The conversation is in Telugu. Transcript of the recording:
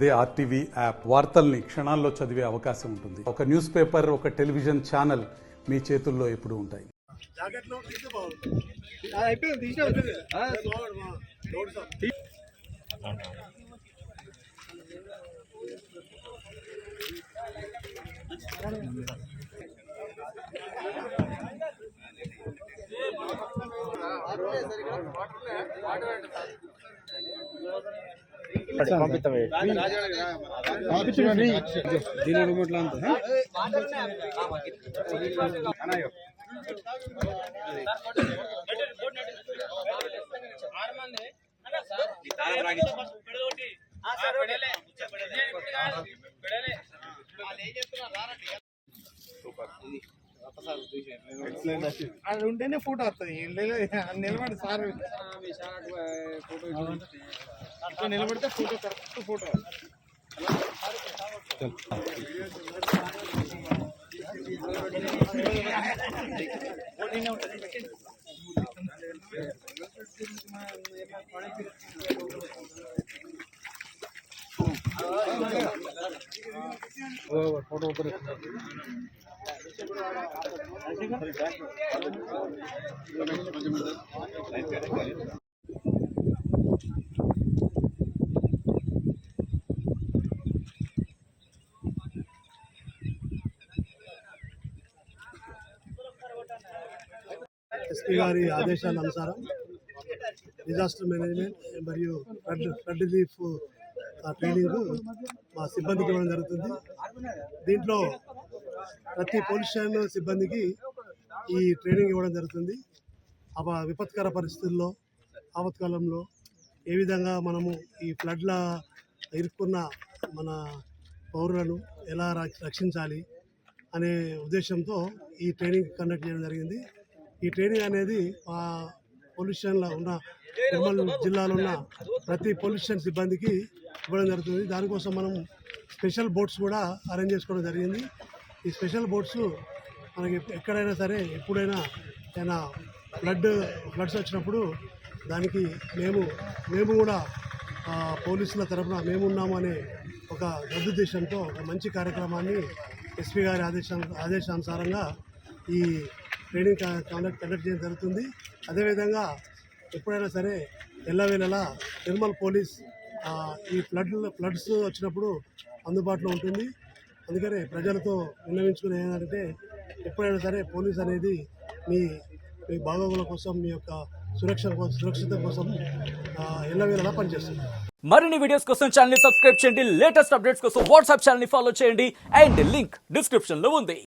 అదే ఆర్టీవీ యాప్ వార్తల్ని క్షణాల్లో చదివే అవకాశం ఉంటుంది. ఒక న్యూస్ పేపర్, ఒక టెలివిజన్ ఛానల్ మీ చేతుల్లో ఎప్పుడూ ఉంటాయి. ఉంటేనే ఫోటో వస్తుంది. నిలబడి సార్ ఫోటో నిలబడితే photo correct photo. Photo SP గారి ఆదేశాల అనుసారం డిజాస్టర్ మేనేజ్మెంట్ మరియు ఫ్లడ్ రిలీఫ్ ట్రైనింగ్ మా సిబ్బందికి ఇవ్వడం జరుగుతుంది. దీంట్లో ప్రతి పోలీస్ స్టేషన్ సిబ్బందికి ఈ ట్రైనింగ్ ఇవ్వడం జరుగుతుంది. విపత్కర పరిస్థితుల్లో, ఆపత్కాలంలో ఏ విధంగా మనము ఈ ఫ్లడ్ల ఇరుక్కున్న మన పౌరులను ఎలా రక్షించాలి అనే ఉద్దేశంతో ఈ ట్రైనింగ్ కండక్ట్ చేయడం జరిగింది. ఈ ట్రైనింగ్ అనేది పోలీస్ స్టేషన్లో ఉన్న నిర్మల్ జిల్లాలో ఉన్న ప్రతి పోలీస్ స్టేషన్ సిబ్బందికి ఇవ్వడం జరుగుతుంది. దానికోసం మనం స్పెషల్ బోట్స్ కూడా అరేంజ్ చేసుకోవడం జరిగింది. ఈ స్పెషల్ బోట్స్ మనకి ఎక్కడైనా సరే ఎప్పుడైనా ఏదైనా ఫ్లడ్స్ వచ్చినప్పుడు దానికి మేము కూడా పోలీసుల తరఫున మేము ఉన్నాము అనే ఒక సదుద్దేశంతో ఒక మంచి కార్యక్రమాన్ని ఎస్పీ గారి ఆదేశానుసారంగా ఈ ట్రైనింగ్ కండక్ట్ చేయడం జరుగుతుంది. అదేవిధంగా ఎప్పుడైనా సరే ఎల్లవేళలా నిర్మల్ పోలీస్ ఈ ఫ్లడ్స్ వచ్చినప్పుడు అందుబాటులో ఉంటుంది. అందుకనే ప్రజలతో విన్నవించుకునే ఏంటంటే ఎప్పుడైనా సరే పోలీస్ అనేది మీ బాగోగుల కోసం, మీ యొక్క సురక్షిత కోసం ఎల్లవేళలా పనిచేస్తుంది. మరిన్ని వీడియోస్ కోసం ఛానల్ ని సబ్స్క్రైబ్ చేయండి. లేటెస్ట్ అప్డేట్స్ కోసం వాట్సాప్ ఛానల్ ని ఫాలో చేయండి. అండ్ లింక్ డిస్క్రిప్షన్ లో ఉంది.